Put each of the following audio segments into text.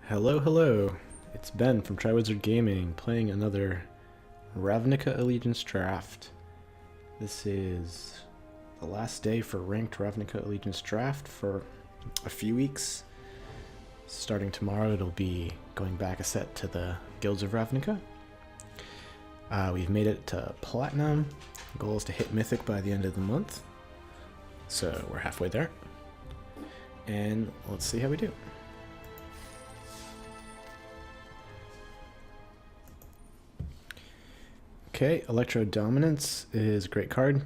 Hello, hello. It's Ben from Trade Wizard Gaming playing another Ravnica Allegiance draft. This is the last day for ranked Ravnica Allegiance draft for a few weeks. Starting tomorrow, it'll be going back a set to the Guilds of Ravnica. We've made it to Platinum. The goal is to hit Mythic by the end of the month. So we're halfway there. And let's see how we do. Okay, Electro Dominance is a great card.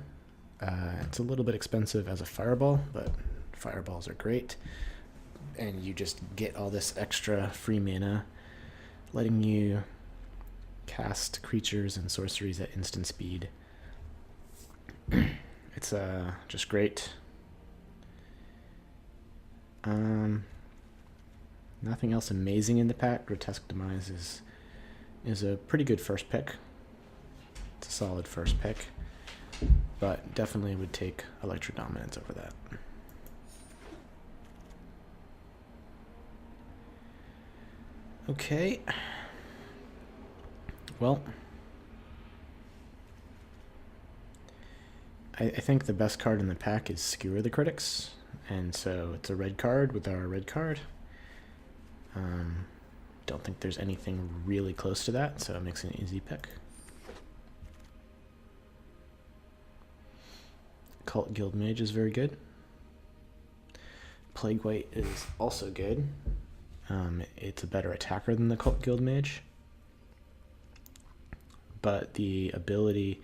It's a little bit expensive as a fireball, but fireballs are great. And you just get all this extra free mana, letting you cast creatures and sorceries at instant speed. It's just great. Nothing else amazing in the pack. Grotesque Demise is a pretty good first pick. It's a solid first pick, but definitely would take Electro Dominance over that. Okay. Well, I think the best card in the pack is Skewer the Critics, and so it's a red card with our red card. Don't think there's anything really close to that, so it makes it an easy pick. Cult Guild Mage is very good. Plague White is also good. It's a better attacker than the Cult Guild Mage. But the ability,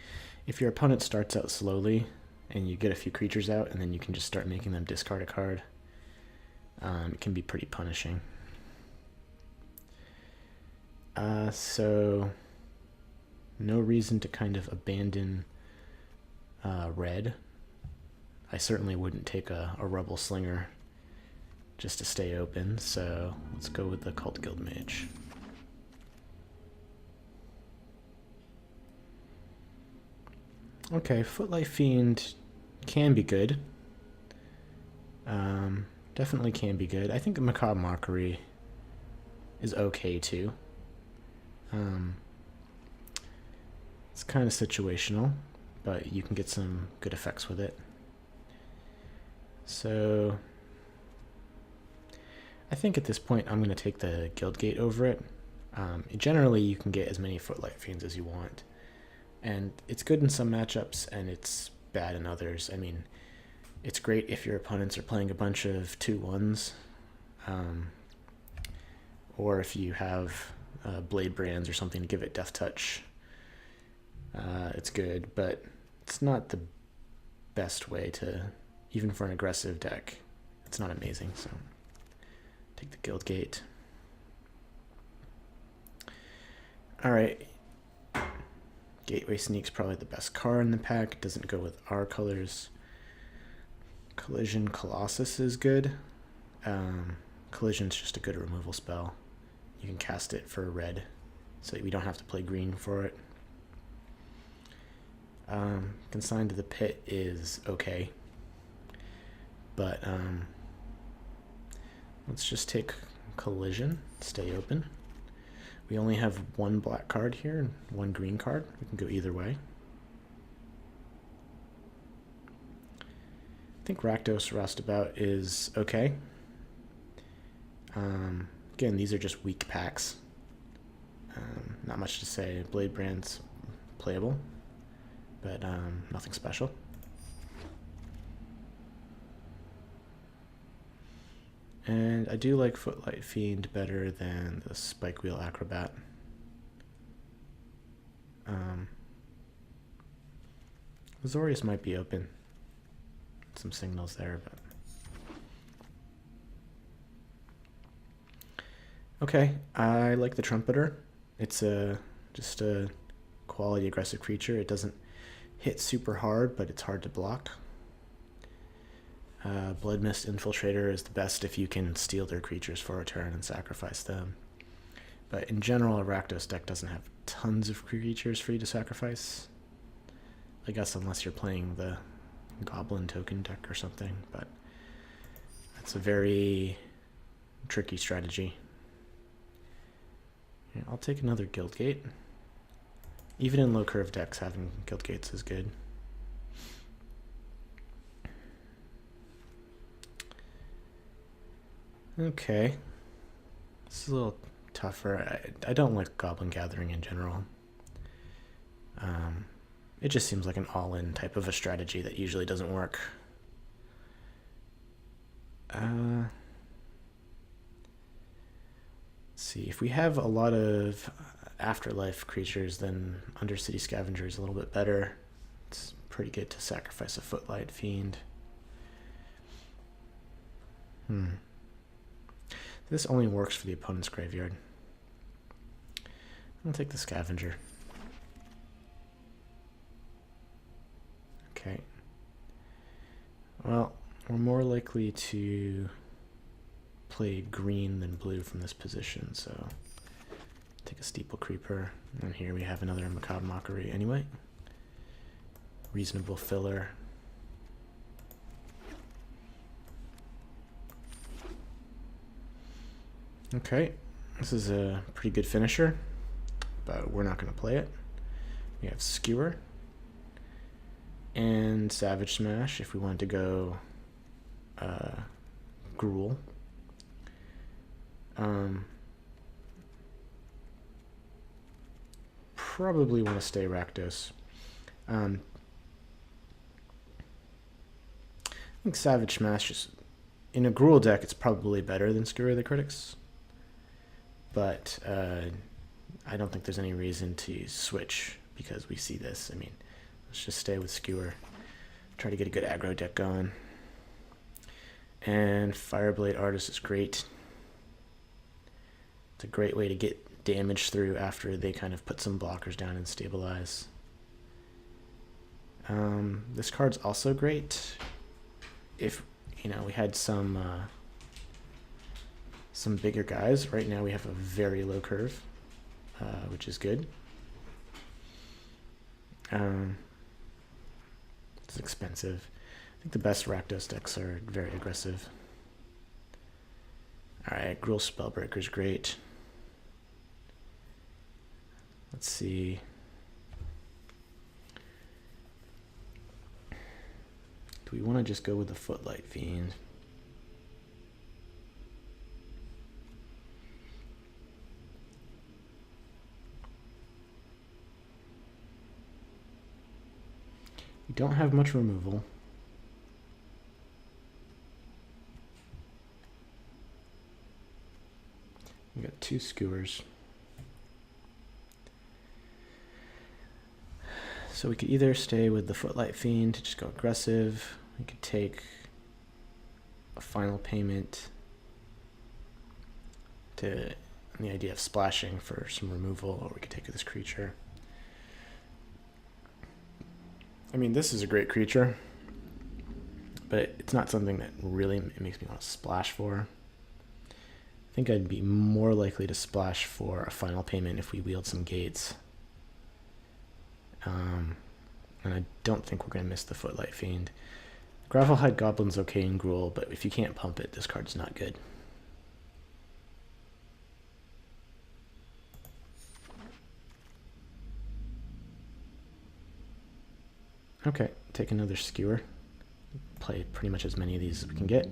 if your opponent starts out slowly and you get a few creatures out and then you can just start making them discard a card, it can be pretty punishing. So no reason to kind of abandon red. I certainly wouldn't take a Rebel Slinger just to stay open, so let's go with the Cult Guild Mage. Okay, Footlight Fiend can be good. Definitely can be good. I think Macabre Mockery is okay too. It's kind of situational, but you can get some good effects with it. So I think at this point I'm going to take the Guild Gate over it. Generally you can get as many Footlight Fiends as you want, and it's good in some matchups and it's bad in others. I mean, it's great if your opponents are playing a bunch of 2/1s, or if you have Blade Brands or something to give it Death Touch. It's good, but it's not the best way to, even for an aggressive deck, it's not amazing, so take the Guild Gate. Alright. Gateway Sneak's probably the best card in the pack. Doesn't go with our colors. Collision Colossus is good. Collision's just a good removal spell. You can cast it for red, so we don't have to play green for it. Consigned to the Pit is okay, but let's just take Collision, stay open. We only have one black card here and one green card. We can go either way. I think Rakdos Roustabout is okay. Again, these are just weak packs. Not much to say. Blade Brand's playable, but nothing special. And I do like Footlight Fiend better than the Spike Wheel Acrobat. Azorius might be open. Some signals there, but okay. I like the Trumpeter. It's just a quality aggressive creature. It doesn't hit super hard, but it's hard to block. Blood Mist Infiltrator is the best if you can steal their creatures for a turn and sacrifice them. But in general, a Rakdos deck doesn't have tons of creatures for you to sacrifice. I guess unless you're playing the Goblin token deck or something, but that's a very tricky strategy. Yeah, I'll take another Guild Gate. Even in low curve decks, having Guild Gates is good. Okay. This is a little tougher. I don't like Goblin Gathering in general. It just seems like an all-in type of a strategy that usually doesn't work. Let's see, if we have a lot of afterlife creatures, then Undercity Scavenger is a little bit better. It's pretty good to sacrifice a Footlight Fiend. This only works for the opponent's graveyard. I'll take the Scavenger. Okay. Well, we're more likely to play green than blue from this position, so take a Steeple Creeper. And here we have another Macabre Mockery anyway. Reasonable filler. Okay, this is a pretty good finisher, but we're not going to play it. We have Skewer and Savage Smash if we wanted to go Gruul. Probably want to stay Rakdos. I think Savage Smash is, in a Gruul deck, it's probably better than Skewer the Critics. But I don't think there's any reason to switch because we see this. I mean, let's just stay with Skewer. Try to get a good aggro deck going. And Fireblade Artist is great. It's a great way to get damage through after they kind of put some blockers down and stabilize. This card's also great if, you know, we had some bigger guys. Right now we have a very low curve, which is good. It's expensive. I think the best Rakdos decks are very aggressive. Alright, Gruul Spellbreaker is great. Let's see. Do we want to just go with the Footlight Fiend? We don't have much removal. We got 2 Skewers. So we could either stay with the Footlight Fiend to just go aggressive. We could take a Final Payment to the idea of splashing for some removal, or we could take this creature. I mean, this is a great creature, but it's not something that really makes me want to splash for. I think I'd be more likely to splash for a Final Payment if we wield some gates. And I don't think we're going to miss the Footlight Fiend. Gravelhide Goblin's okay in Gruul, but if you can't pump it, this card's not good. Okay, take another Skewer. Play pretty much as many of these as we can get.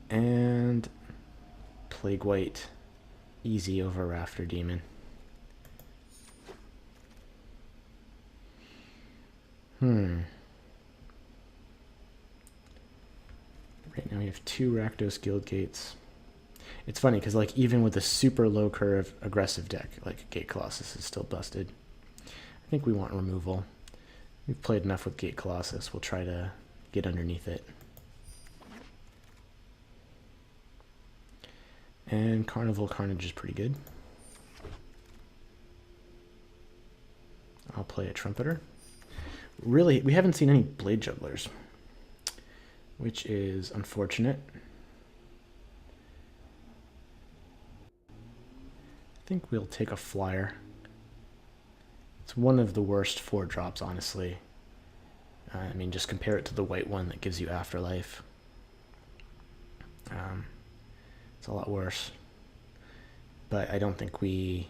And Plague White, easy over Rafter Demon. Right now we have 2 Rakdos Guild Gates. It's funny because, like, even with a super low curve aggressive deck, like Gate Colossus is still busted. I think we want removal. We've played enough with Gate Colossus. We'll try to get underneath it. And Carnival Carnage is pretty good. I'll play a Trumpeter. Really, we haven't seen any Blade Jugglers, which is unfortunate. I think we'll take a Flyer. It's one of the worst 4-drops, honestly. I mean, just compare it to the white one that gives you Afterlife. It's a lot worse. but I don't think we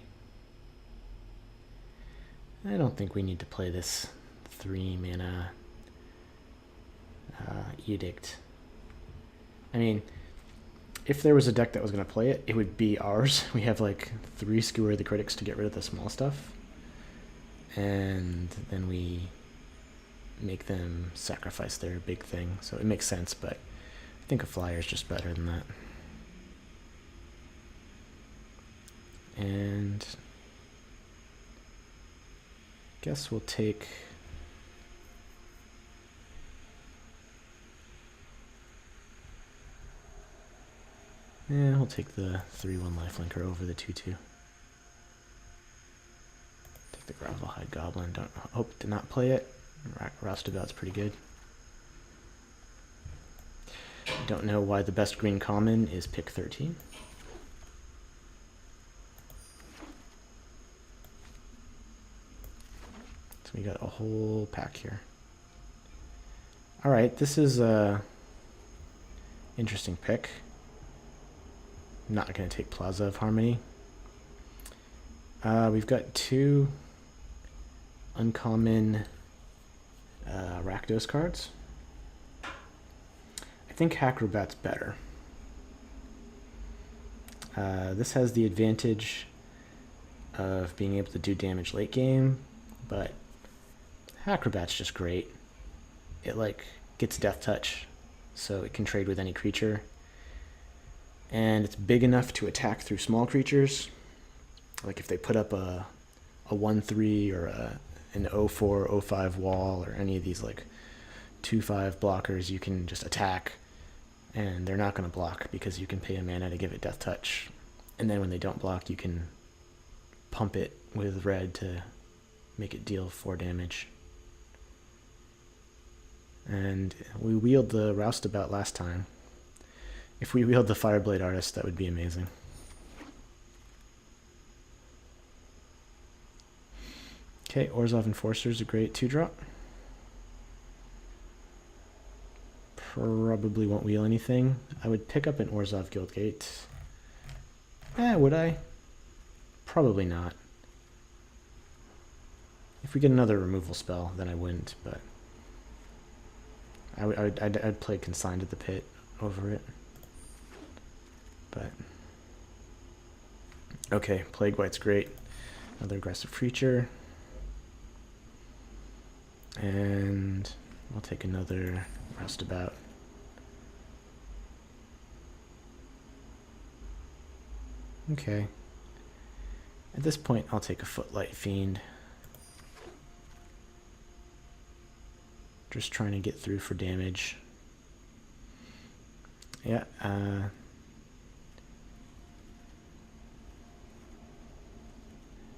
need to play this 3 mana Edict. I mean, if there was a deck that was going to play it, it would be ours. We have like 3 Skewer the Critics to get rid of the small stuff. And then we make them sacrifice their big thing. So it makes sense, but I think a flyer is just better than that. And I guess we'll take... Yeah, we'll take the 3/1 lifelinker over the 2/2. Take the Gravelhide Goblin. Don't hope to not play it. Roustabout's pretty good. Don't know why the best green common is pick 13. So we got a whole pack here. All right, this is a interesting pick. Not going to take Plaza of Harmony. We've got 2 uncommon Rakdos cards. I think Acrobat's better. This has the advantage of being able to do damage late game, but Acrobat's just great. It like gets Death Touch, so it can trade with any creature. And it's big enough to attack through small creatures. Like if they put up a 1/3 or an 0/4, 0/5 wall or any of these like 2/5 blockers, you can just attack and they're not going to block because you can pay a mana to give it Death Touch. And then when they don't block, you can pump it with red to make it deal 4 damage. And we wheeled the Roustabout last time. If we wield the Fireblade Artist, that would be amazing. Okay, Orzhov Enforcer is a great 2-drop. Probably won't wheel anything. I would pick up an Orzhov Guildgate. Would I? Probably not. If we get another removal spell, then I wouldn't, but I'd play Consigned to the Pit over it. But okay, Plague White's great. Another aggressive creature. And I'll take another Roustabout. Okay. At this point, I'll take a Footlight Fiend. Just trying to get through for damage. Yeah,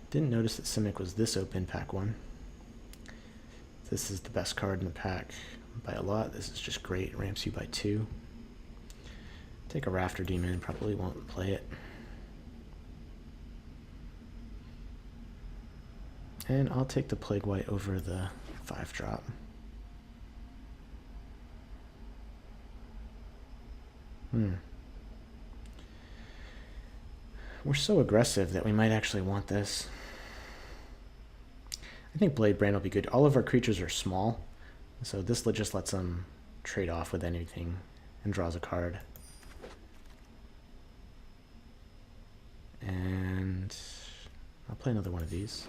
didn't notice that Simic was this open pack 1. This is the best card in the pack by a lot. This is just great. It ramps you by 2. Take a Rafter Demon, probably won't play it. And I'll take the Plague White over the 5-drop. We're so aggressive that we might actually want this. I think Blade Brand will be good. All of our creatures are small, so this just lets them trade off with anything and draws a card. And I'll play another one of these.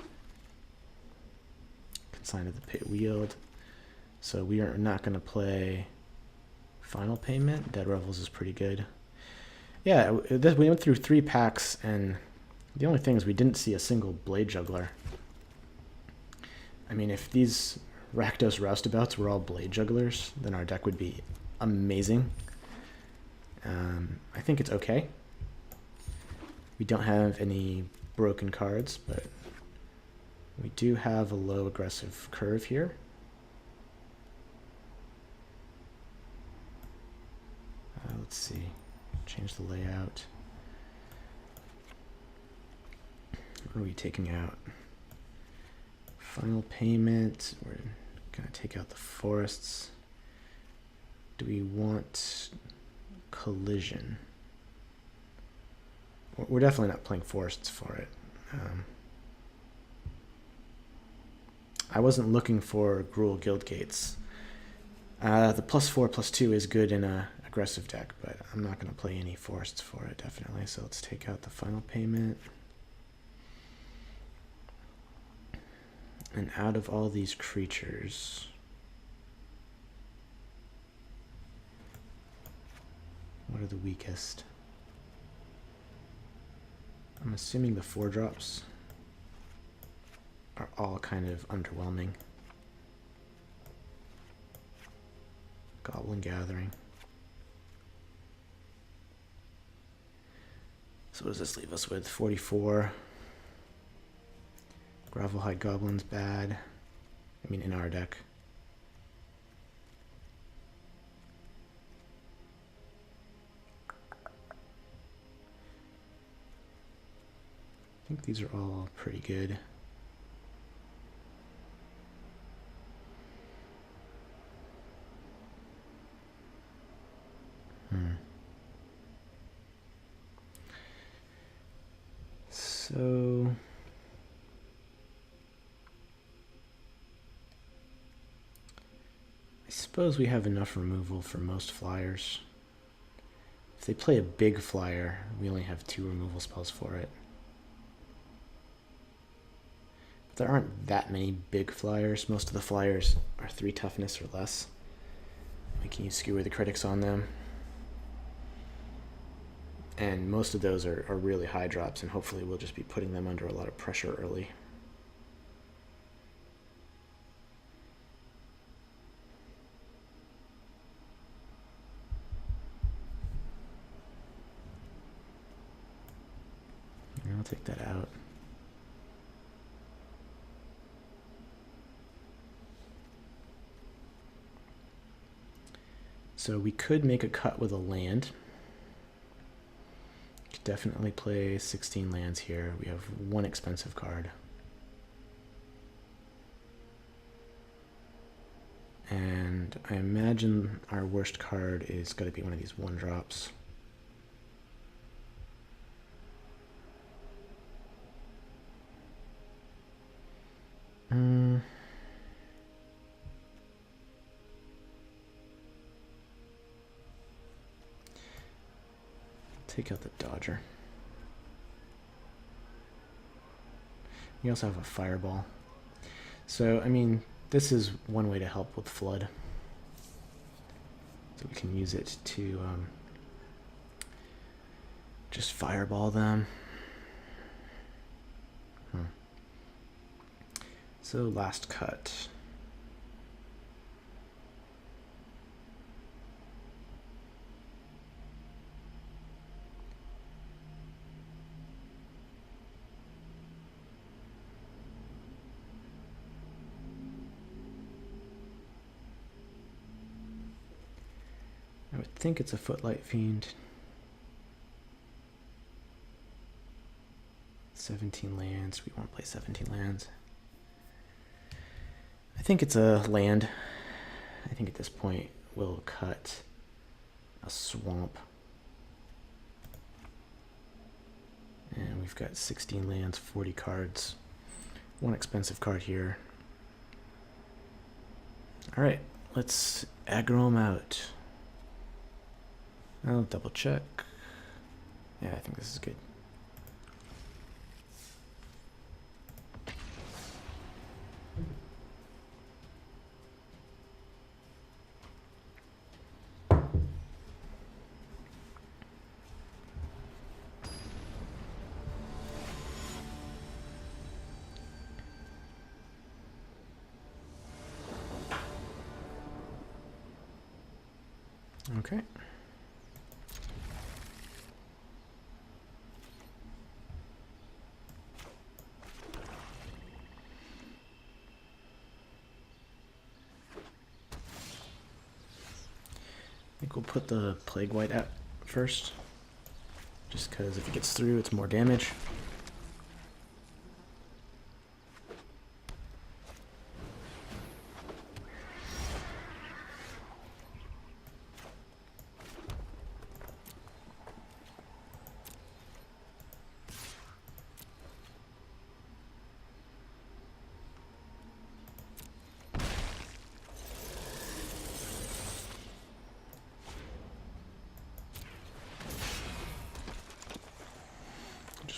Consign to the Pit Wield. So we are not going to play Final Payment. Dead Revels is pretty good. Yeah, we went through 3 packs, and the only thing is we didn't see a single Blade Juggler. I mean, if these Rakdos Roustabouts were all Blade Jugglers, then our deck would be amazing. I think it's okay. We don't have any broken cards, but we do have a low aggressive curve here. Let's see. Change the layout. What are we taking out? Final Payment. We're going to take out the forests. Do we want Collision? We're definitely not playing forests for it. I wasn't looking for Gruul Guild Gates. The +4/+2 is good in a aggressive deck, but I'm not going to play any forests for it, definitely. So let's take out the final payment. And out of all these creatures, what are the weakest? I'm assuming the 4-drops are all kind of underwhelming. Goblin Gathering. So what does this leave us with? 44. Gravelhide Goblin's bad. I mean, in our deck. I think these are all pretty good. So I suppose we have enough removal for most flyers. If they play a big flyer, we only have 2 removal spells for it. But there aren't that many big flyers. Most of the flyers are 3 toughness or less. We can use Skewer the Critics on them. And most of those are really high drops, and hopefully we'll just be putting them under a lot of pressure early. I'll take that out. So we could make a cut with a land. Could definitely play 16 lands here. We have 1 expensive card. And I imagine our worst card is going to be one of these 1-drops. Take out the Dodger. We also have a Fireball. So, I mean, this is one way to help with Flood. So we can use it to just Fireball them. So, last cut. I would think it's a Footlight Fiend. 17 lands. We won't play 17 lands. I think it's a land. I think at this point we'll cut a Swamp. And we've got 16 lands, 40 cards. 1 expensive card here. Alright, let's aggro them out. I'll double check. Yeah, I think this is good. Okay. I think we'll put the Plague White out first, just because if it gets through, it's more damage.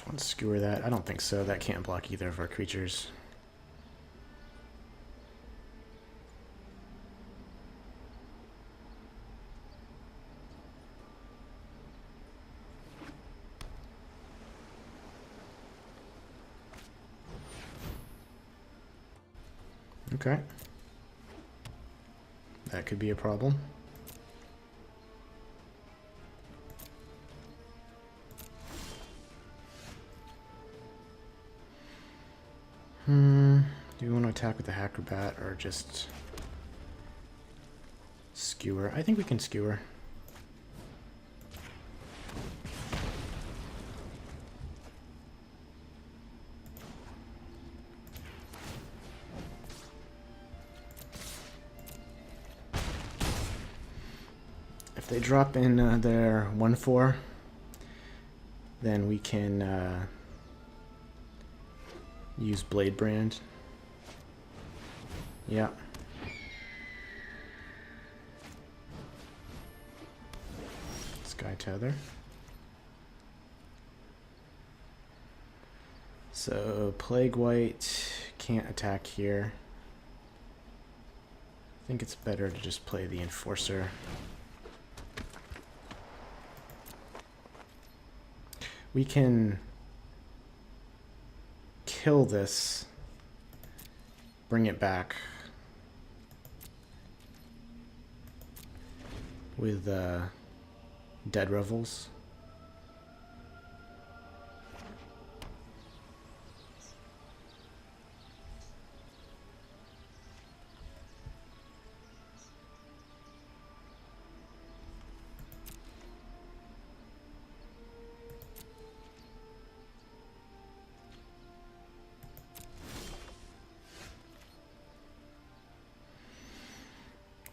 Just want to skewer that. I don't think so. That can't block either of our creatures. Okay. That could be a problem. Do we want to attack with the Acrobat or just skewer? I think we can skewer. If they drop in their 1/4, then we can use Blade Brand. Yeah. Sky Tether. So Plague White can't attack here. I think it's better to just play the Enforcer. We can kill this, bring it back with Dead Revels.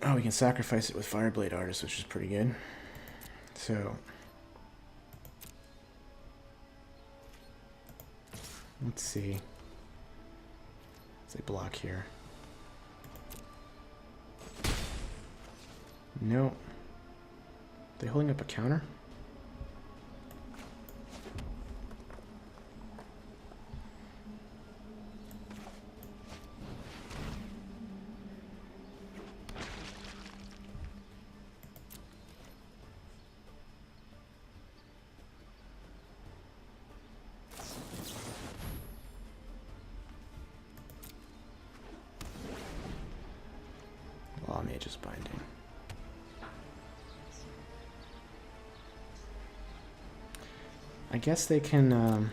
Oh, we can sacrifice it with Fireblade Artist, which is pretty good. So let's see. Let's block here. No. They holding up a counter? Mage's Binding. I guess they can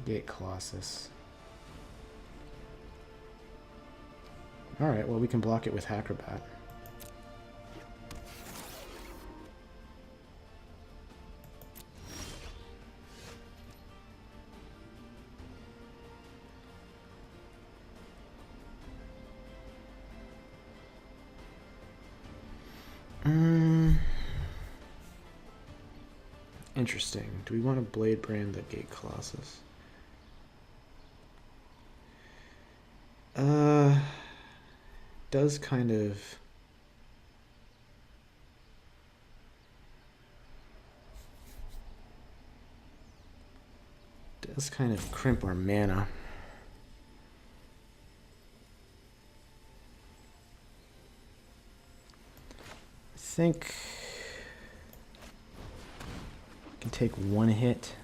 Gate Colossus. Alright, well we can block it with Acrobat. Interesting. Do we want to Blade Brand the Gate Colossus? Does kind of crimp our mana. I think I can take one hit.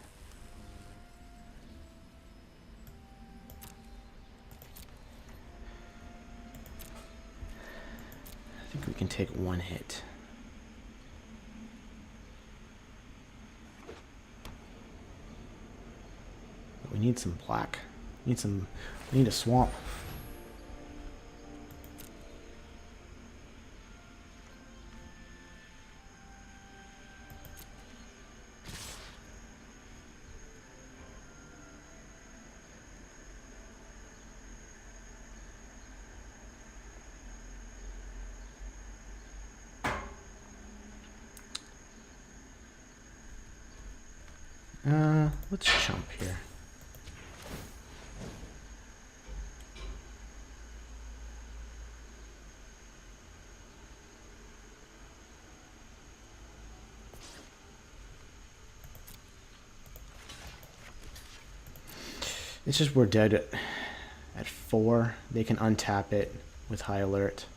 I think we can take one hit. But we need some black. We need a swamp. Let's chump here. It's just we're dead at 4. They can untap it with high alert.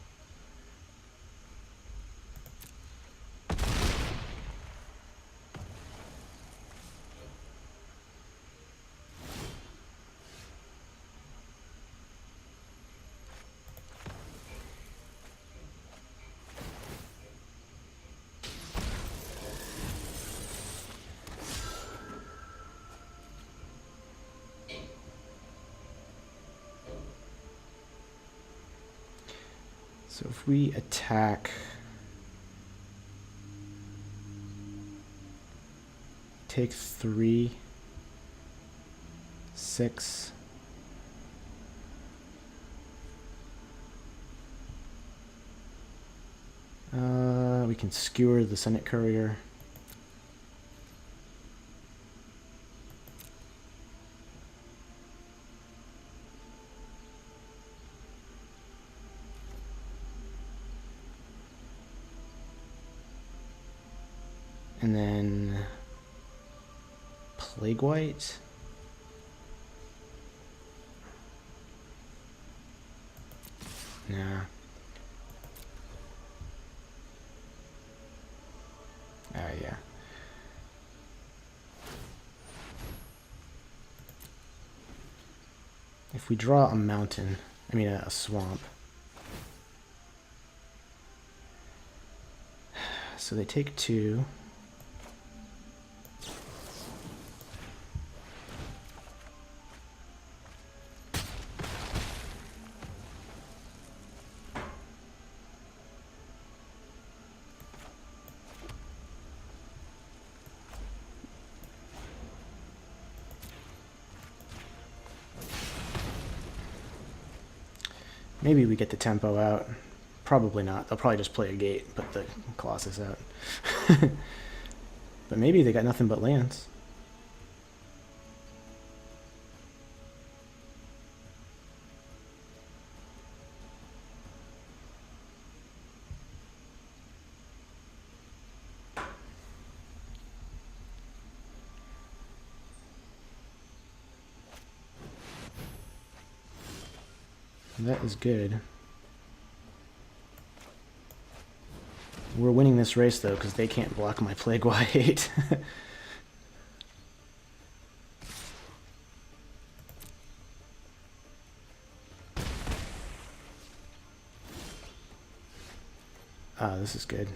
So if we attack, take 3, 6, we can skewer the Senate Courier. And then Plague White. Nah. Yeah. If we draw a mountain, I mean a swamp. So they take 2. Maybe we get the tempo out. Probably not. They'll probably just play a gate, put the Colossus out. But maybe they got nothing but lands. That is good. We're winning this race though, because they can't block my Plague White. Ah, this is good.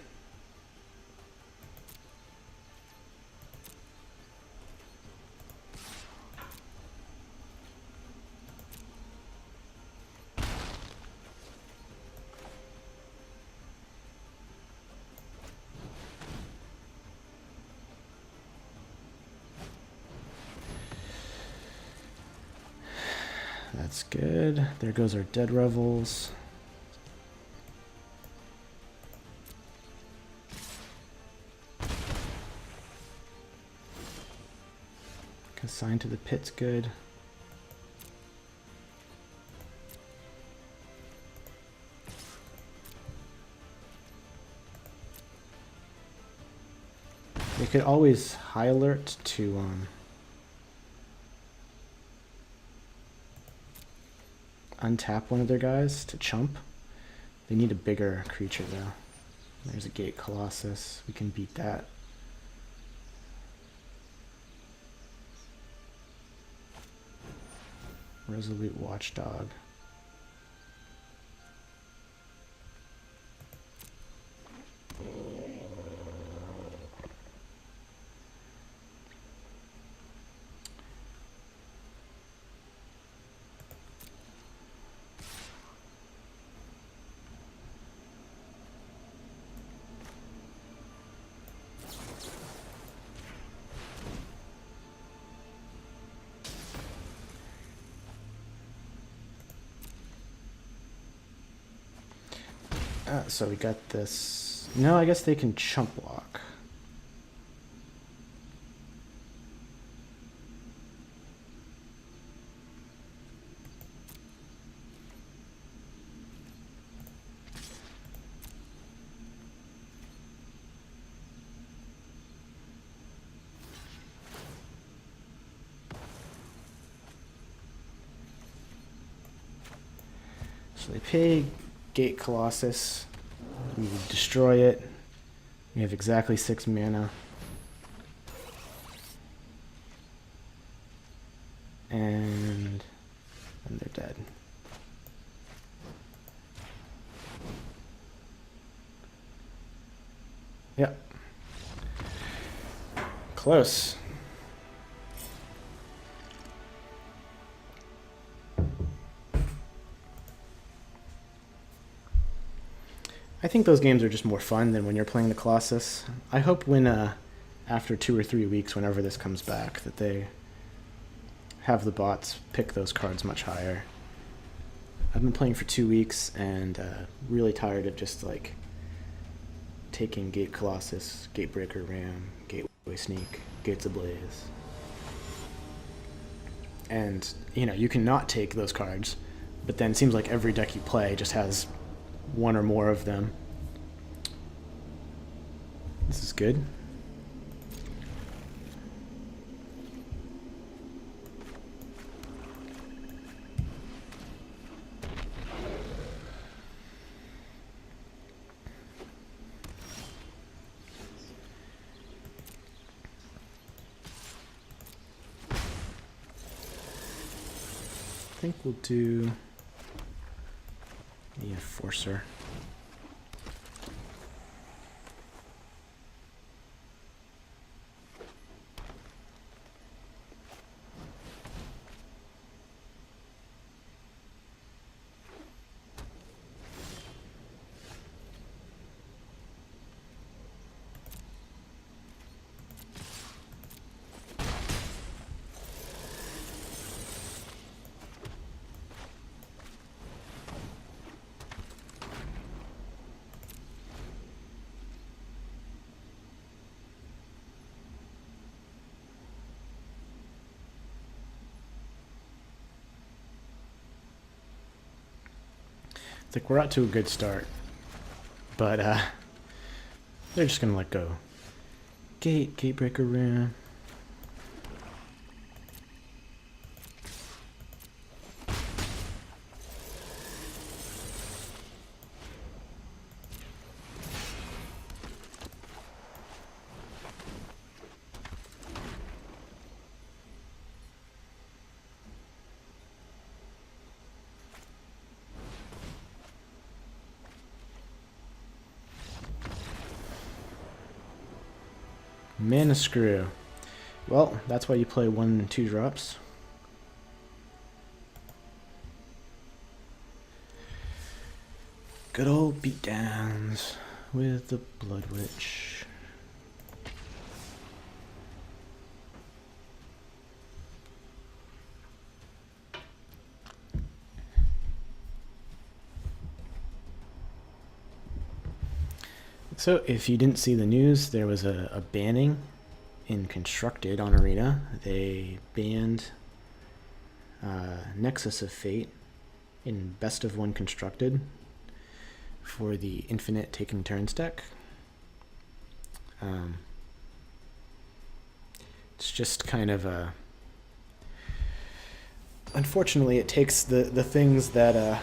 That's good. There goes our Dead Revels. Consign to the Pit's good. They could always high alert to untap one of their guys to chump. They need a bigger creature though. There's a Gate Colossus. We can beat that. Resolute Watchdog. So we got this. No, I guess they can chump block. So they pay Gate Colossus. We destroy it. We have exactly 6 mana. And they're dead. Yep. Close. I think those games are just more fun than when you're playing the Colossus. I hope when, after 2 or 3 weeks, whenever this comes back, that they have the bots pick those cards much higher. I've been playing for 2 weeks and really tired of just like taking Gate Colossus, Gatebreaker Ram, Gateway Sneak, Gates Ablaze. And, you know, you can not take those cards, but then it seems like every deck you play just has one or more of them. This is good. I think we'll do the Enforcer. It's like we're out to a good start, but they're just gonna let go. Gatebreaker Ram. Mana Screw. Well, that's why you play 1 and 2 drops. Good old beatdowns with the Blood Witch. So if you didn't see the news, there was a banning in Constructed on Arena. They banned Nexus of Fate in Best of 1 Constructed for the Infinite Taking Turns deck. It's just kind of a... Unfortunately, it takes the things that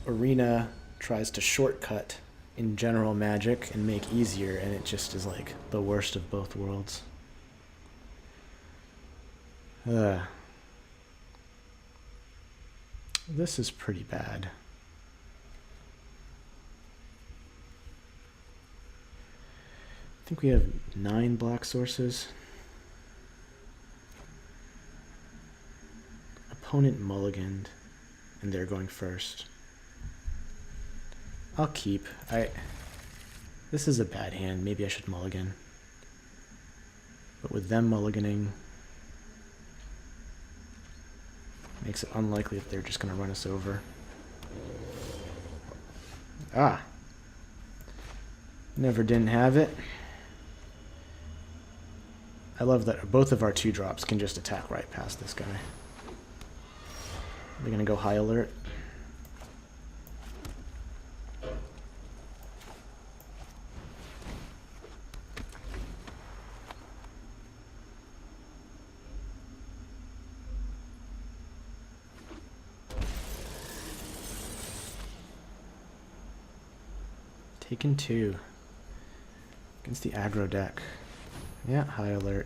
Arena tries to shortcut in general Magic and make easier, and it just is like the worst of both worlds. This is pretty bad. I think we have 9 black sources. Opponent mulliganed, and they're going first. I'll keep. This is a bad hand. Maybe I should mulligan. But with them mulliganing, makes it unlikely that they're just going to run us over. Ah. Never didn't have it. I love that both of our 2 drops can just attack right past this guy. We're going to go high alert. Taken 2. Against the aggro deck. Yeah, high alert.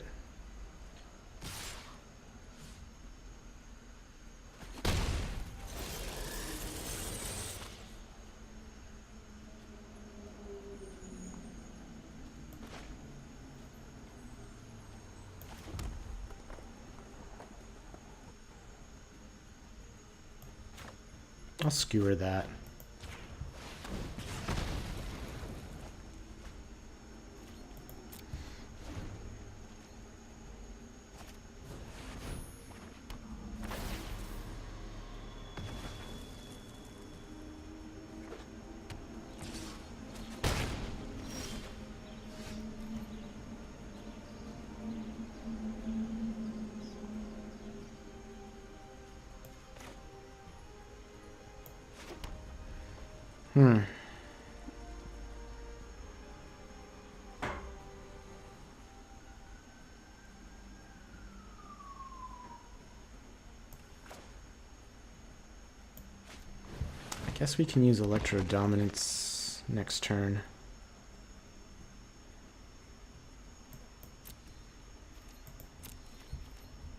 I'll skewer that. I guess we can use Electro Dominance next turn.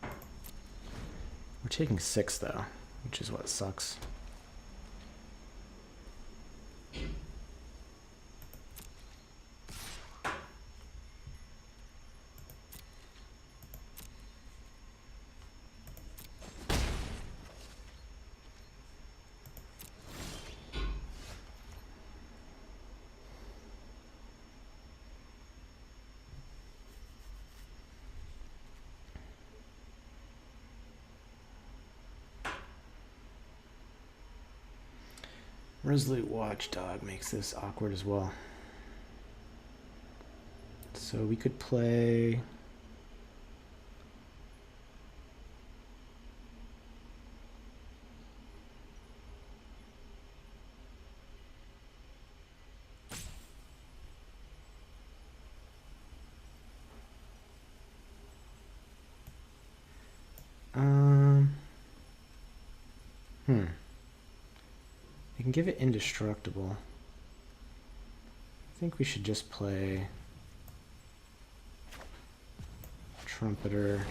We're taking 6 though, which is what sucks. Resolute Watchdog makes this awkward as well. So we could play... I can give it indestructible. I think we should just play Trumpeter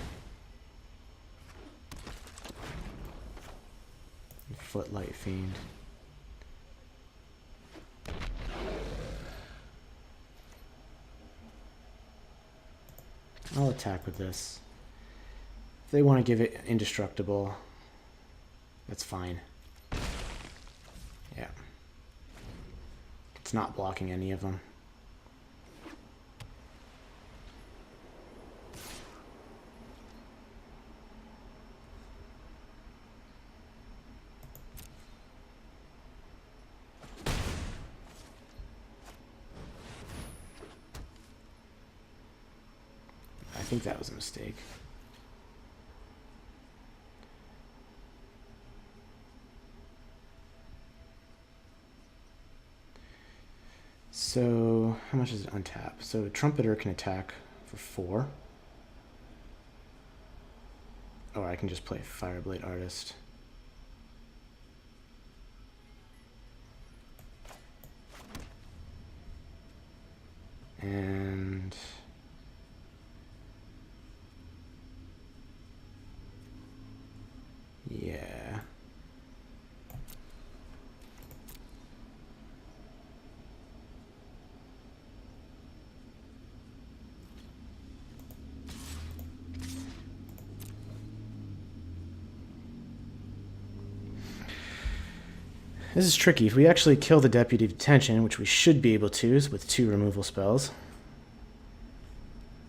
and Footlight Fiend. I'll attack with this. If they want to give it indestructible, that's fine. Yeah. It's not blocking any of them. I think that was a mistake. So, how much does it untap? So, Trumpeter can attack for 4. Or I can just play Fireblade Artist. And... yeah. This is tricky. If we actually kill the Deputy of Detention, which we should be able to with 2 removal spells,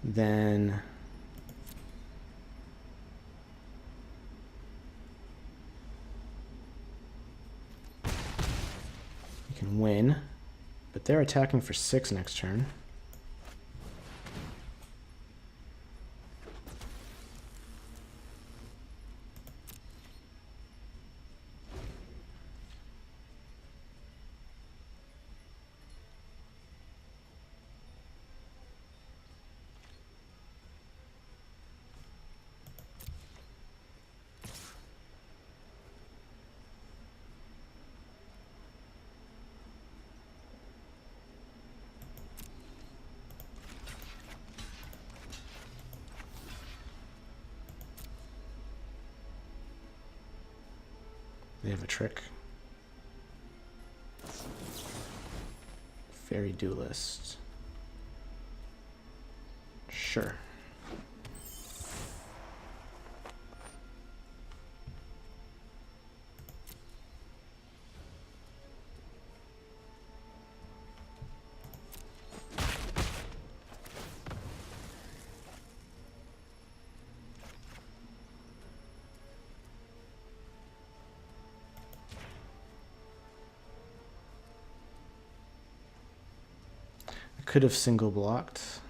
then we can win. But they're attacking for 6 next turn. They have a trick. Fairy Duelist. Sure. Could have single blocked.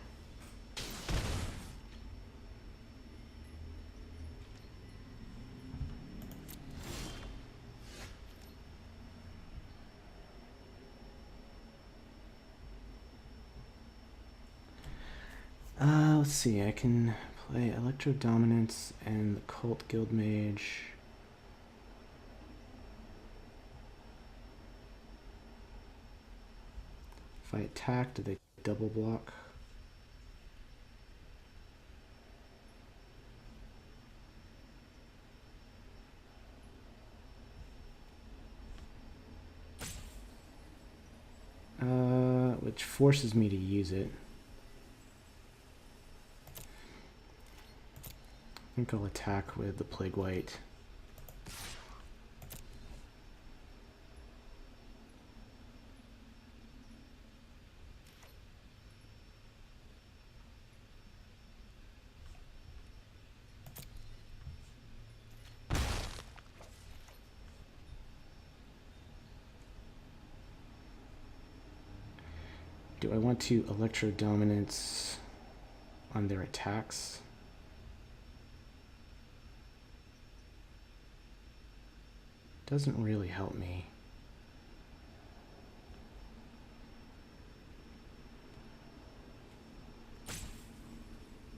Let's see, I can play Electro Dominance and the Cult Guild Mage. If I attack, do they double block? Which forces me to use it. I think I'll attack with the Plague White. Do I want to Electro Dominance on their attacks? Doesn't really help me.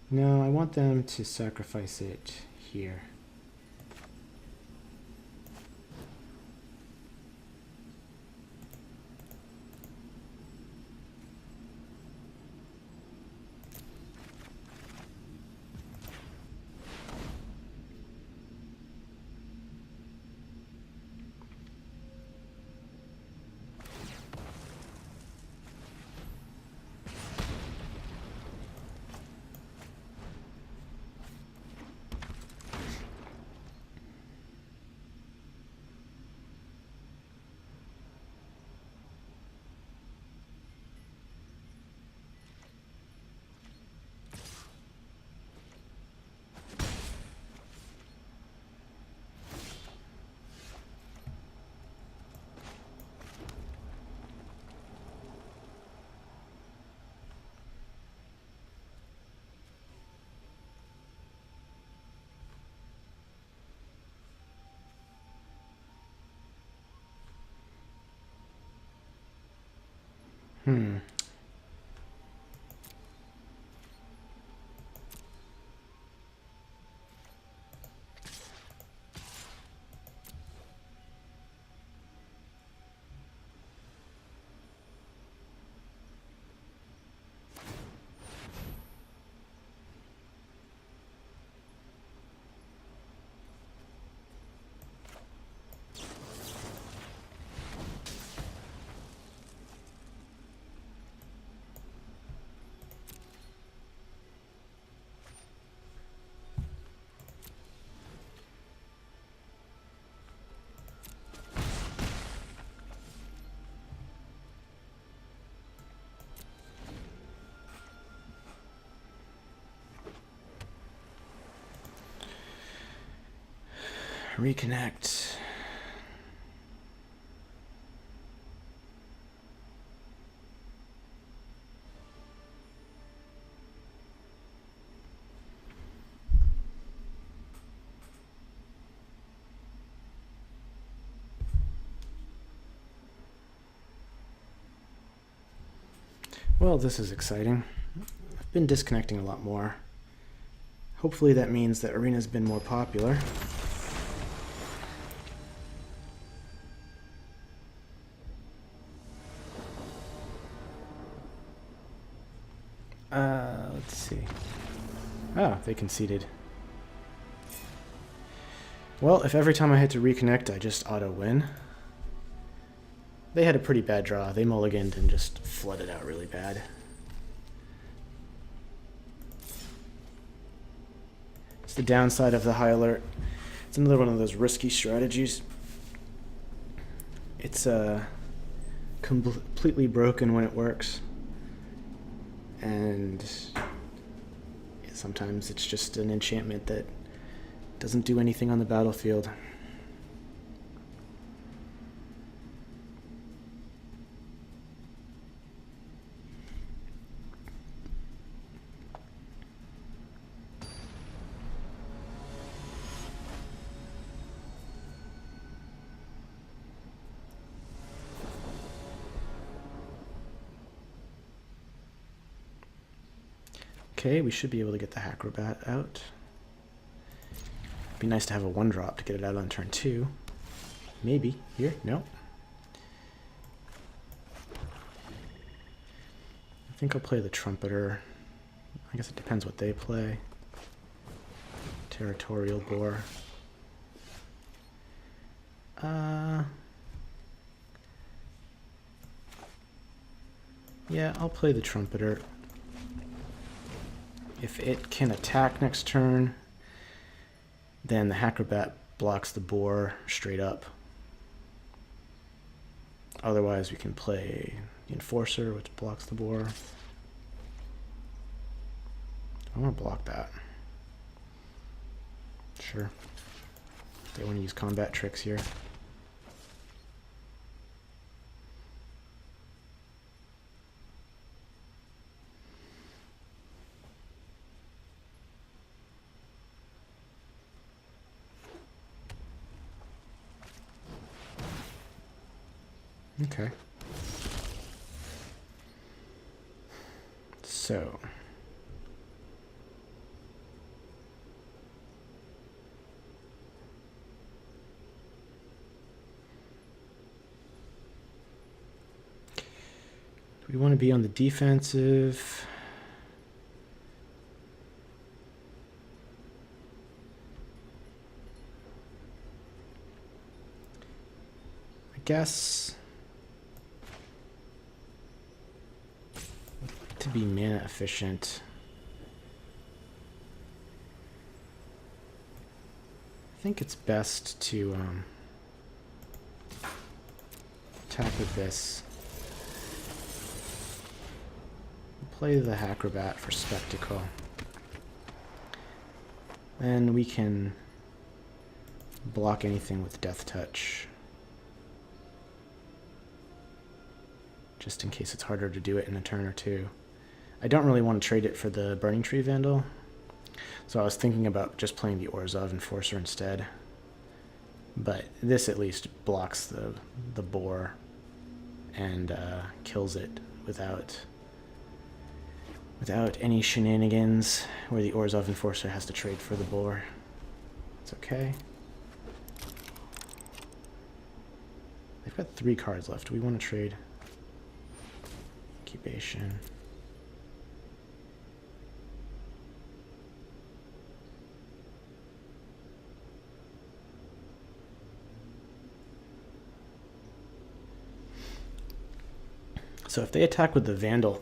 No, I want them to sacrifice it here. Hmm. Reconnect. Well, this is exciting. I've been disconnecting a lot more. Hopefully that means that Arena's been more popular. Let's see. Oh, they conceded. Well, if every time I had to reconnect I just auto-win. They had a pretty bad draw. They mulliganed and just flooded out really bad. It's the downside of the high alert. It's another one of those risky strategies. It's completely broken when it works. And sometimes it's just an enchantment that doesn't do anything on the battlefield. Okay, we should be able to get the Acrobat out. Be nice to have a 1-drop to get it out on turn 2. Maybe. Here? No. I think I'll play the Trumpeter. I guess it depends what they play. Territorial Boar. Yeah, I'll play the Trumpeter. If it can attack next turn, then the Acrobat blocks the Boar straight up. Otherwise, we can play the Enforcer, which blocks the Boar. I want to block that. Sure. They want to use combat tricks here. Okay. So. Do we want to be on the defensive? I guess. To be mana efficient. I think it's best to attack with this. Play the Acrobat for spectacle. Then we can block anything with Death Touch. Just in case it's harder to do it in a turn or two. I don't really want to trade it for the Burning Tree Vandal, so I was thinking about just playing the Orzhov Enforcer instead. But this at least blocks the Boar and kills it without any shenanigans where the Orzhov Enforcer has to trade for the Boar. It's okay. They've got 3 cards left. Do we want to trade? Incubation. So if they attack with the Vandal,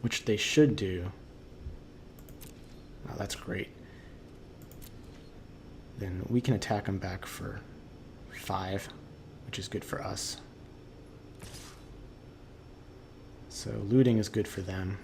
which they should do, oh, that's great. Then we can attack them back for 5, which is good for us. So looting is good for them.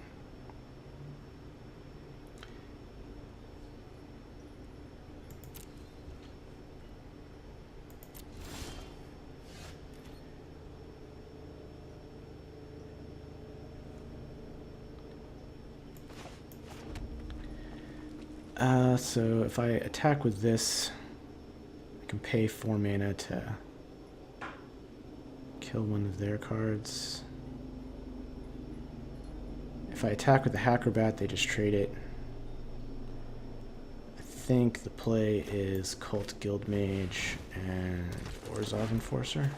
So if I attack with this, I can pay 4 mana to kill one of their cards. If I attack with the Acrobat, they just trade it. I think the play is Cult Guildmage and Orzhov Enforcer.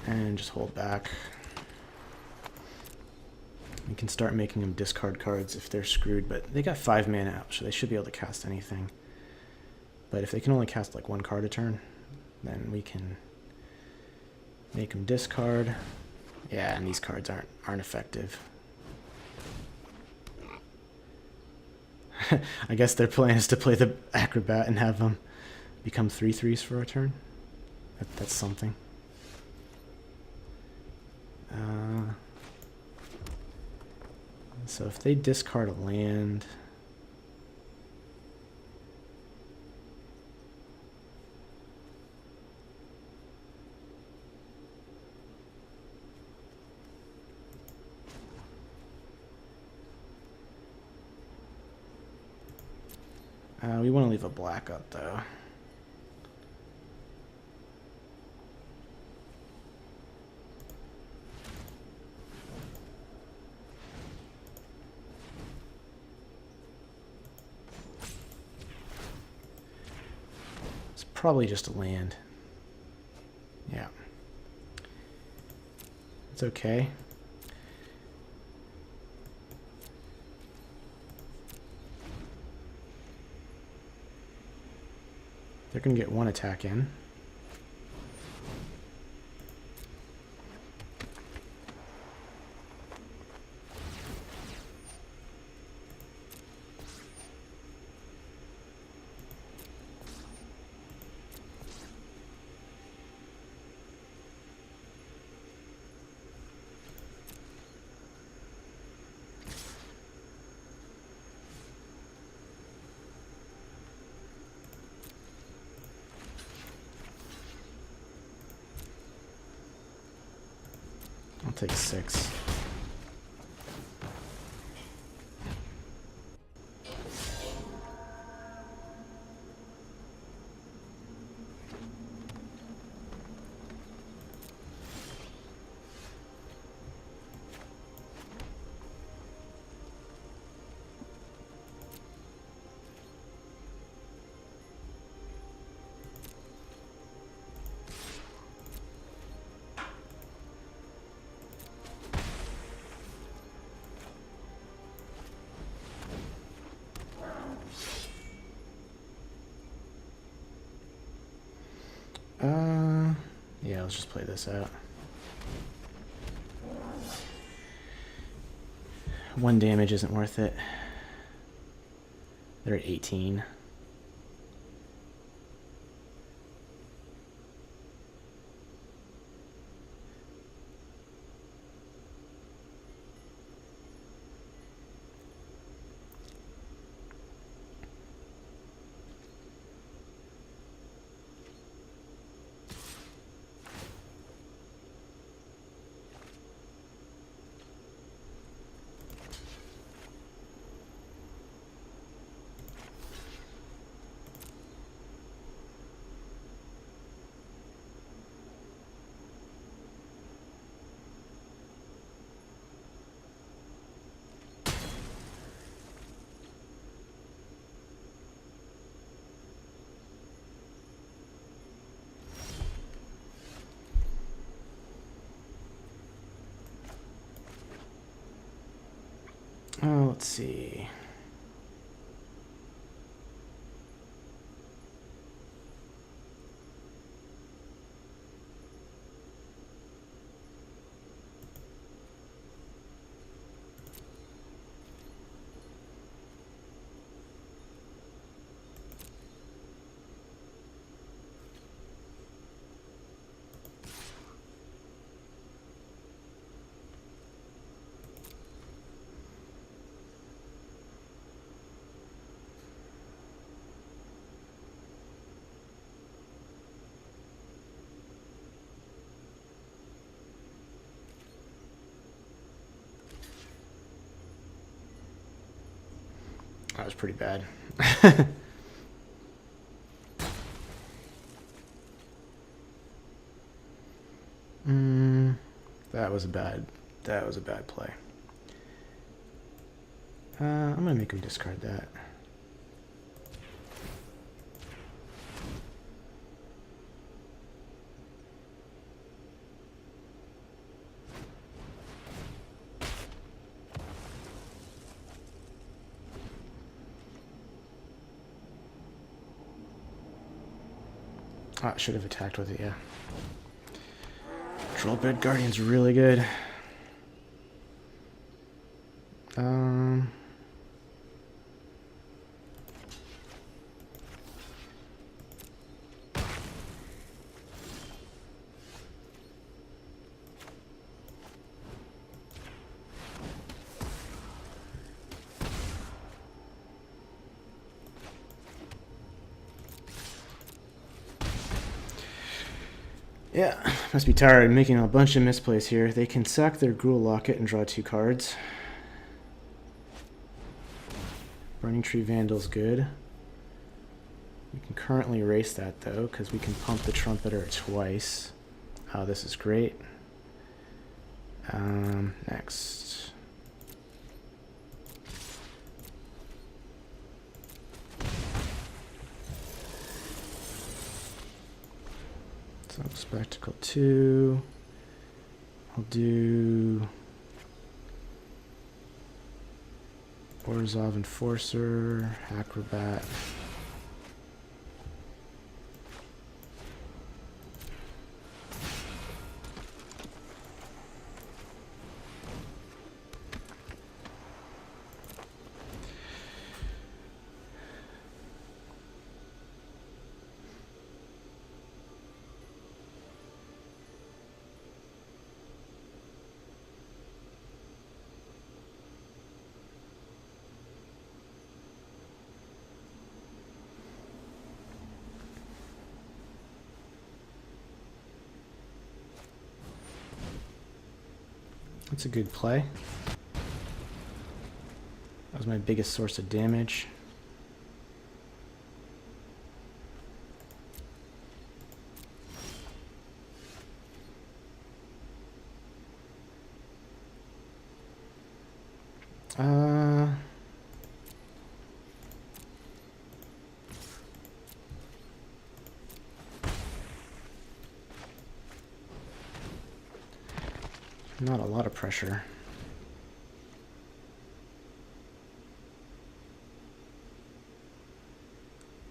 And just hold back. We can start making them discard cards if they're screwed, but they got 5 mana out, so they should be able to cast anything. But if they can only cast like one card a turn, then we can make them discard. Yeah, and these cards aren't effective. I guess their plan is to play the Acrobat and have them become 3/3s for a turn. That's something. So if they discard a land, we want to leave a black up though. It's probably just a land. Yeah. It's okay. They're going to get one attack in. I'll take 6. Yeah, let's just play this out. 1 damage isn't worth it. They're at 18. Oh, let's see. That was pretty bad. That was a bad play. I'm gonna make him discard that. Ah, should have attacked with it, yeah. Trollbred Guardian's really good. Yeah, must be tired making a bunch of misplays here. They can sack their Gruul Locket and draw 2 cards. Burning Tree Vandal's good. We can currently erase that though, because we can pump the Trumpeter twice. Oh, this is great. Next. So Spectacle 2. I'll do Orzhov Enforcer, Acrobat. That's a good play. That was my biggest source of damage. Not a lot of pressure.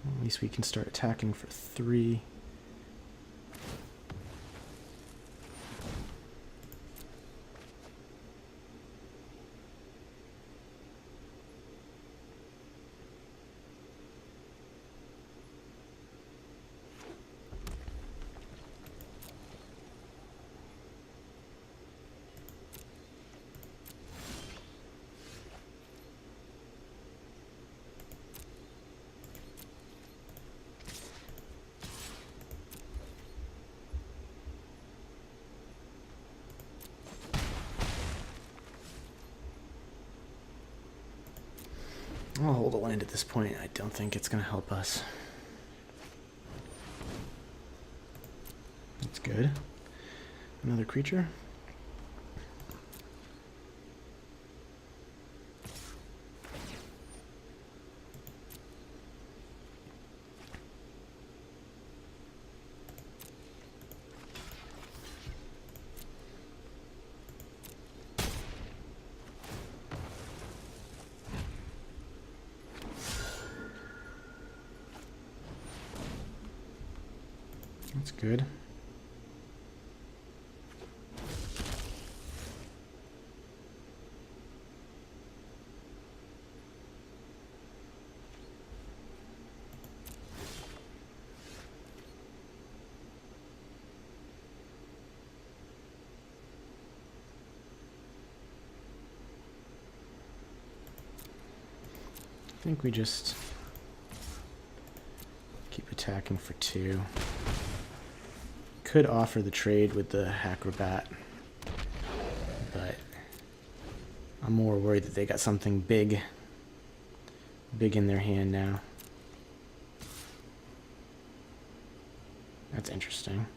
At least we can start attacking for 3. I'll hold a land at this point. I don't think it's going to help us. That's good. Another creature. That's good. I think we just keep attacking for 2. Could offer the trade with the Acrobat, but I'm more worried that they got something big in their hand now. That's interesting.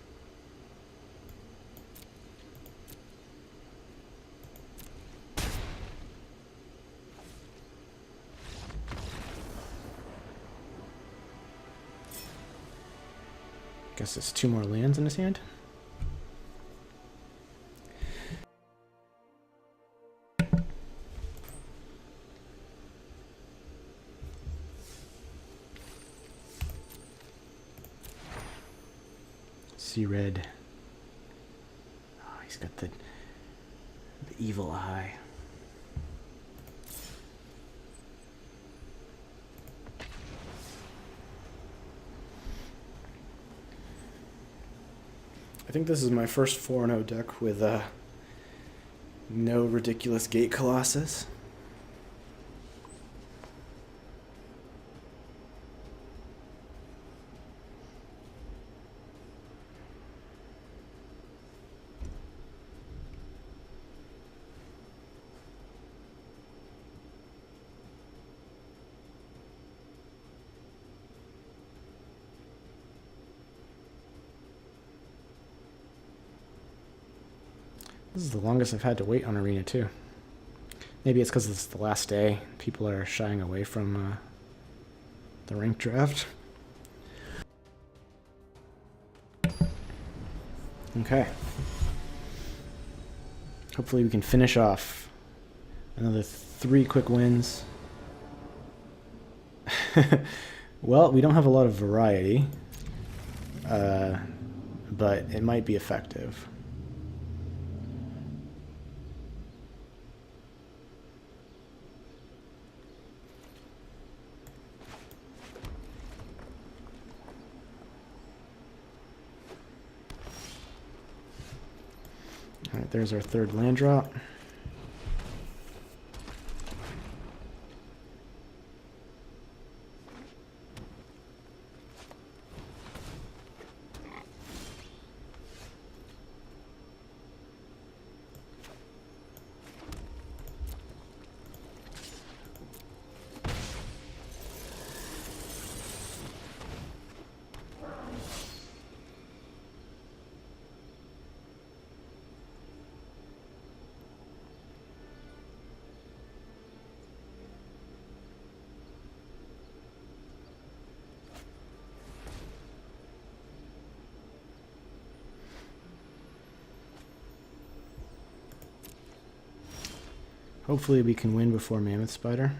Guess there's 2 more lands in his hand. See red. Oh, he's got the evil eye. I think this is my first 4-0 deck with no ridiculous Gate Colossus. This is the longest I've had to wait on Arena too. Maybe it's because it's the last day. People are shying away from the ranked draft. Okay. Hopefully we can finish off another 3 quick wins. Well, we don't have a lot of variety, but it might be effective. Alright, there's our 3rd land drop. Hopefully we can win before Mammoth Spider.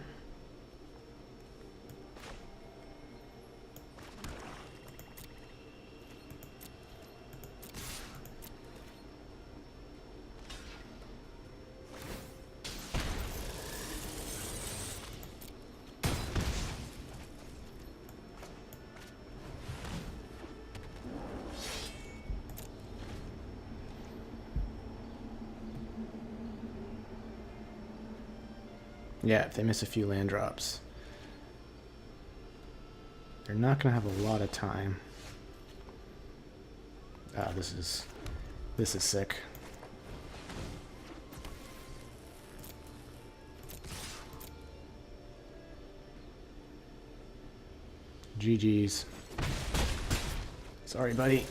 Yeah, if they miss a few land drops, they're not going to have a lot of time. Ah, this is sick. GG's. Sorry, buddy.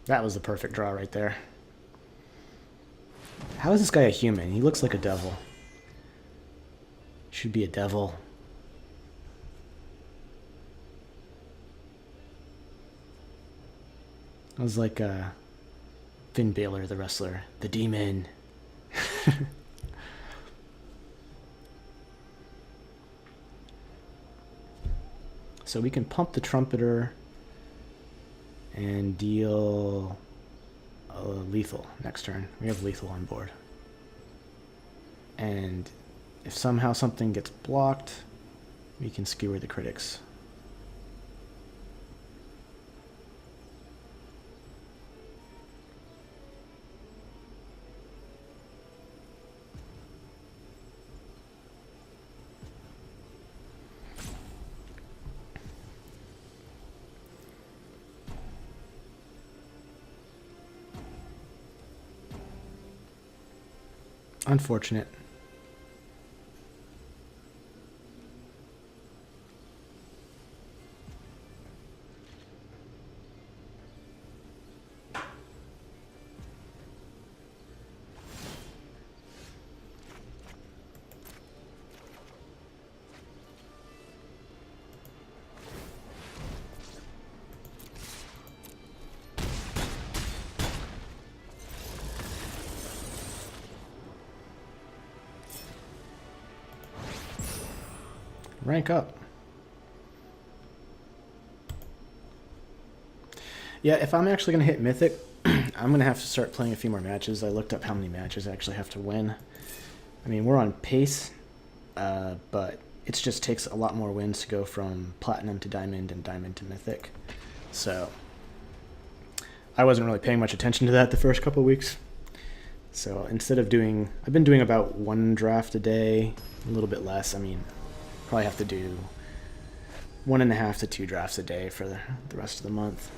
That was the perfect draw right there. How is this guy a human? He looks like a devil. Should be a devil. I was like Finn Balor, the wrestler. The demon. So we can pump the trumpeter and deal lethal next turn. We have lethal on board. And if somehow something gets blocked, we can skewer the critics. Unfortunate. rank up. Yeah, if I'm actually going to hit Mythic, I'm going to have to start playing a few more matches. I looked up how many matches I actually have to win. I mean, we're on pace, but it just takes a lot more wins to go from Platinum to Diamond and Diamond to Mythic. So I wasn't really paying much attention to that the first couple of weeks. So instead of doing, I've been doing about 1 draft a day, a little bit less. I mean, probably have to do 1.5 to 2 drafts a day for the rest of the month.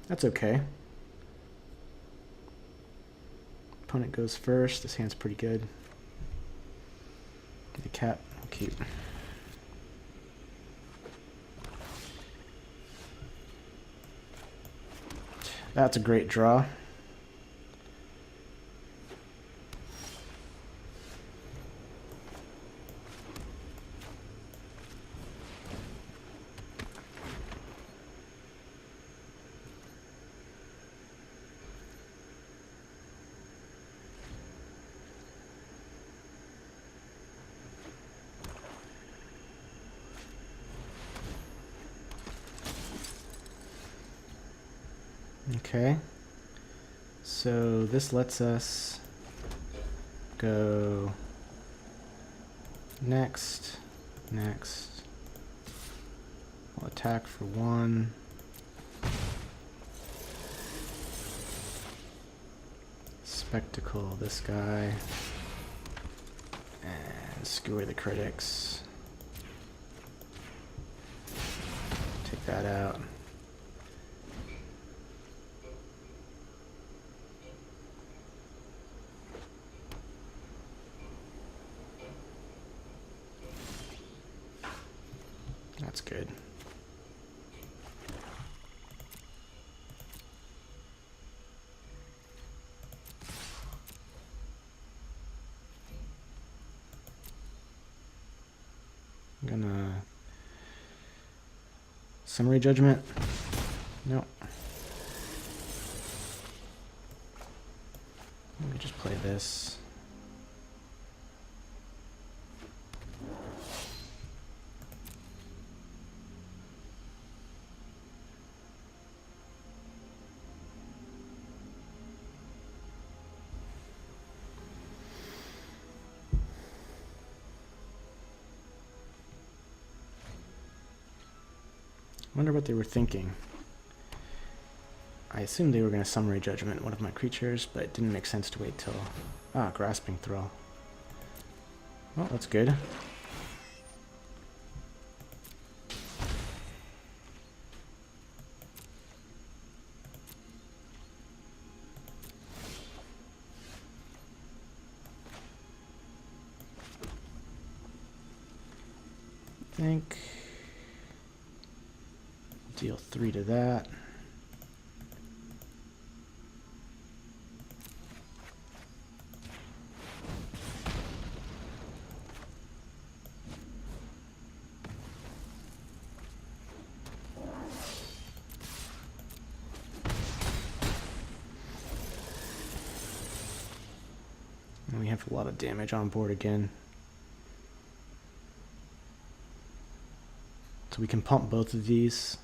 That's okay. Opponent goes first. This hand's pretty good. The cat, cute. That's a great draw. Okay, so this lets us go next. We'll attack for 1. Spectacle this guy. And skewer the critics. Take that out. That's good. I'm gonna summary judgment. No. Let me just play this. Wonder what they were thinking. I assumed they were going to summary judgment one of my creatures, but it didn't make sense to wait till... Ah, Grasping Throw. Well, that's good. I think... Deal 3 to that. And we have a lot of damage on board again. So we can pump both of these.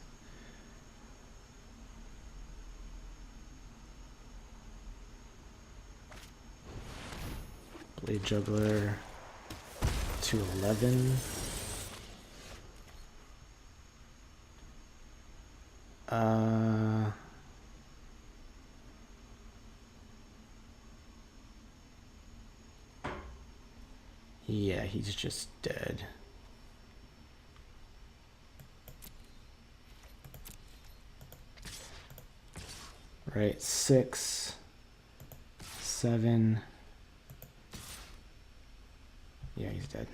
Blade Juggler to 11. Yeah, he's just dead. Right, 6, 7. Yeah, he's dead.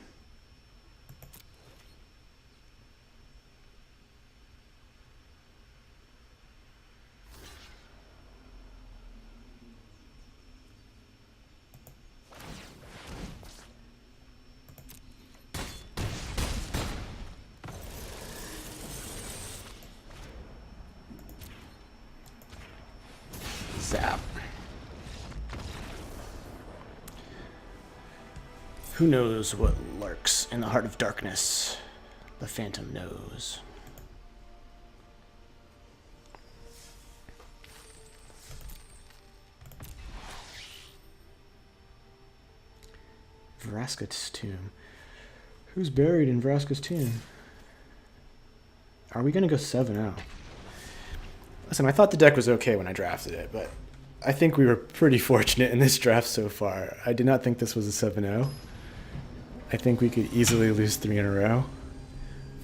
Zap. Who knows what LARP lurks in the heart of darkness. The phantom knows. Vraska's tomb. Who's buried in Vraska's tomb? Are we going to go 7-0? Listen, I thought the deck was okay when I drafted it, but I think we were pretty fortunate in this draft so far. I did not think this was a 7-0. I think we could easily lose 3 in a row,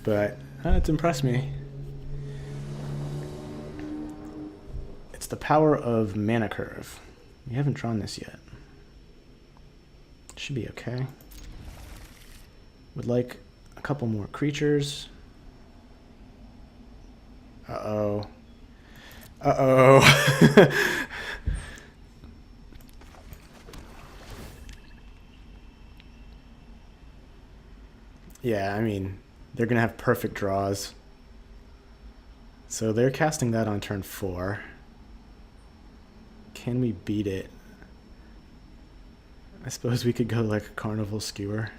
but it's impressed me. It's the power of Mana Curve. We haven't drawn this yet. Should be okay. Would like a couple more creatures. Uh-oh. Uh-oh. Yeah, I mean, they're going to have perfect draws. So they're casting that on turn 4. Can we beat it? I suppose we could go like a Carnival Skewer.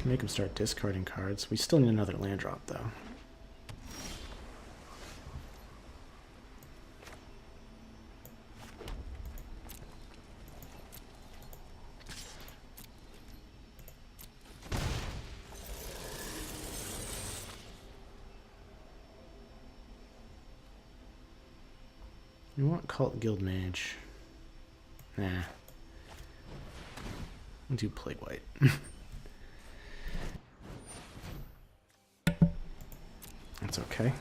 Make him start discarding cards. We still need another land drop, though. You want Cult Guild Mage? Nah. I'll do Plague White. That's okay.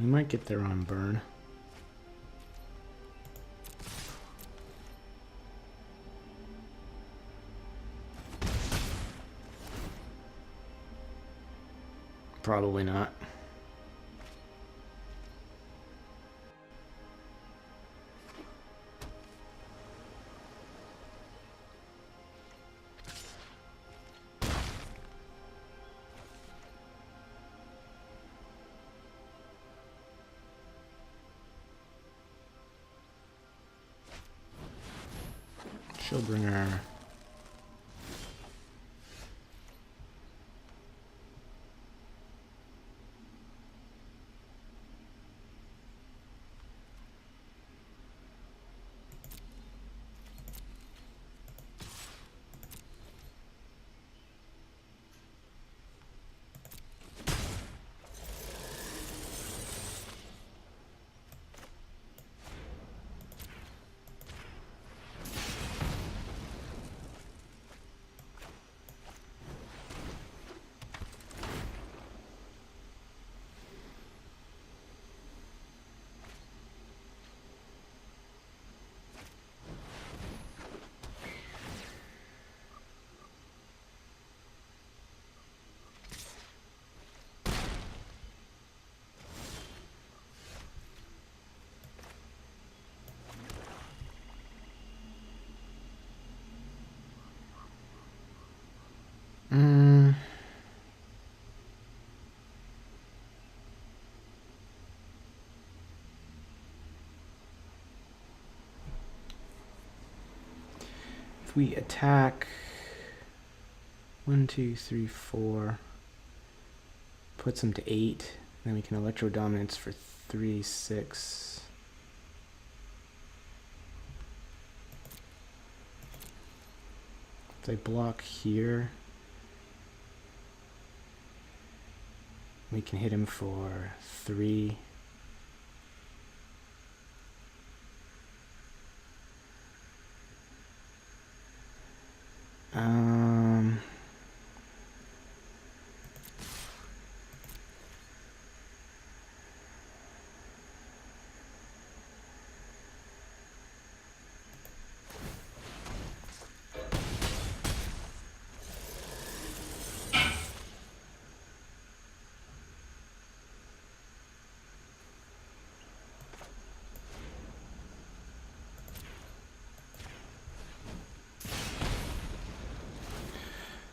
We might get there on burn. Probably not. Shieldbringer. If we attack 1, 2, 3, 4, puts them to 8, then we can Electro Dominance for 3, 6. If I block here, we can hit him for 3.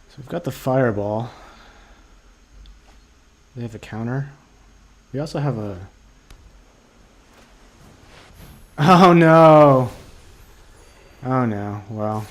So we've got the Fireball. They have a counter. We also have a... Oh no! Oh no, well...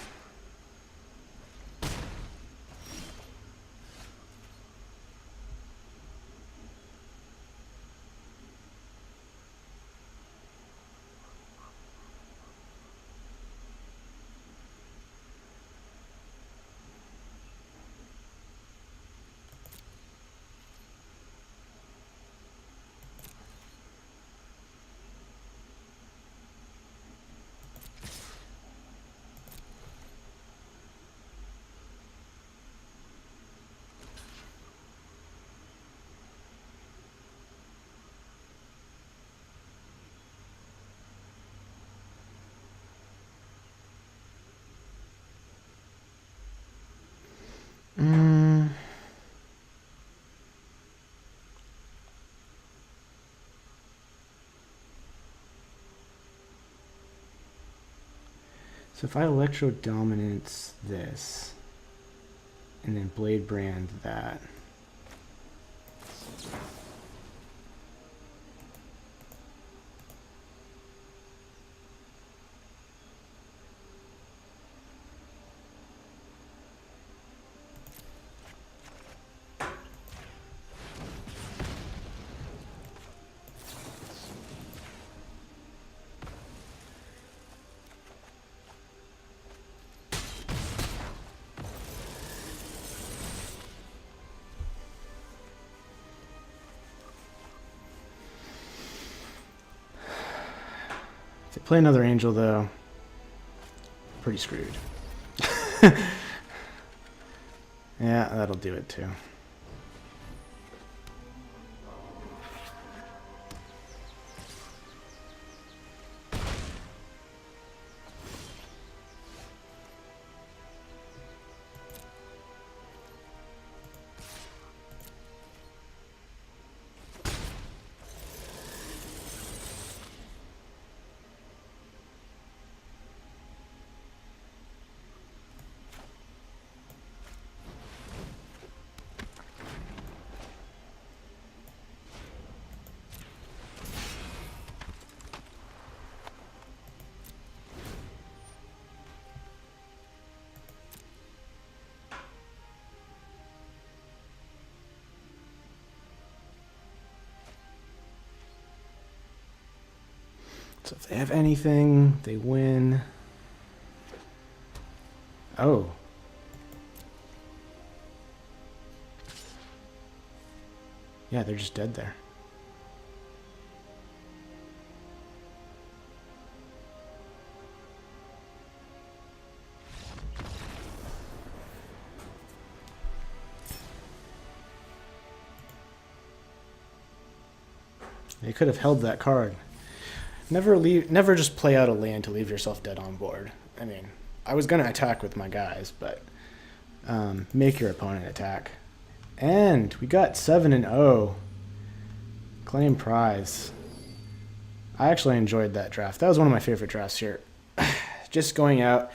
So if I Electro Dominance this, and then Blade Brand that, if I play another Angel though, pretty screwed. Yeah, that'll do it too. So if they have anything, they win. Oh. Yeah, they're just dead there. They could have held that card. Never just play out a land to leave yourself dead on board. I mean, I was gonna attack with my guys, but make your opponent attack. And we got 7-0. Claim prize. I actually enjoyed that draft. That was one of my favorite drafts here. Just going out.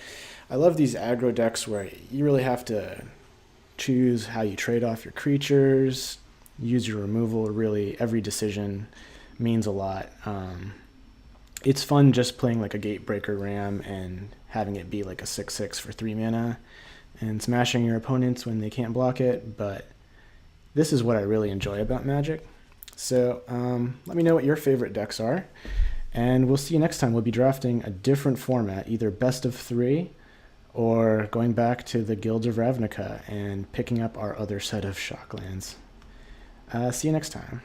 I love these aggro decks where you really have to choose how you trade off your creatures, use your removal. Really, every decision means a lot. It's fun just playing like a Gatebreaker Ram and having it be like a 6/6 for 3 mana and smashing your opponents when they can't block it, but this is what I really enjoy about Magic. So let me know what your favorite decks are, and we'll see you next time. We'll be drafting a different format, either best of 3 or going back to the Guild of Ravnica and picking up our other set of Shocklands. See you next time.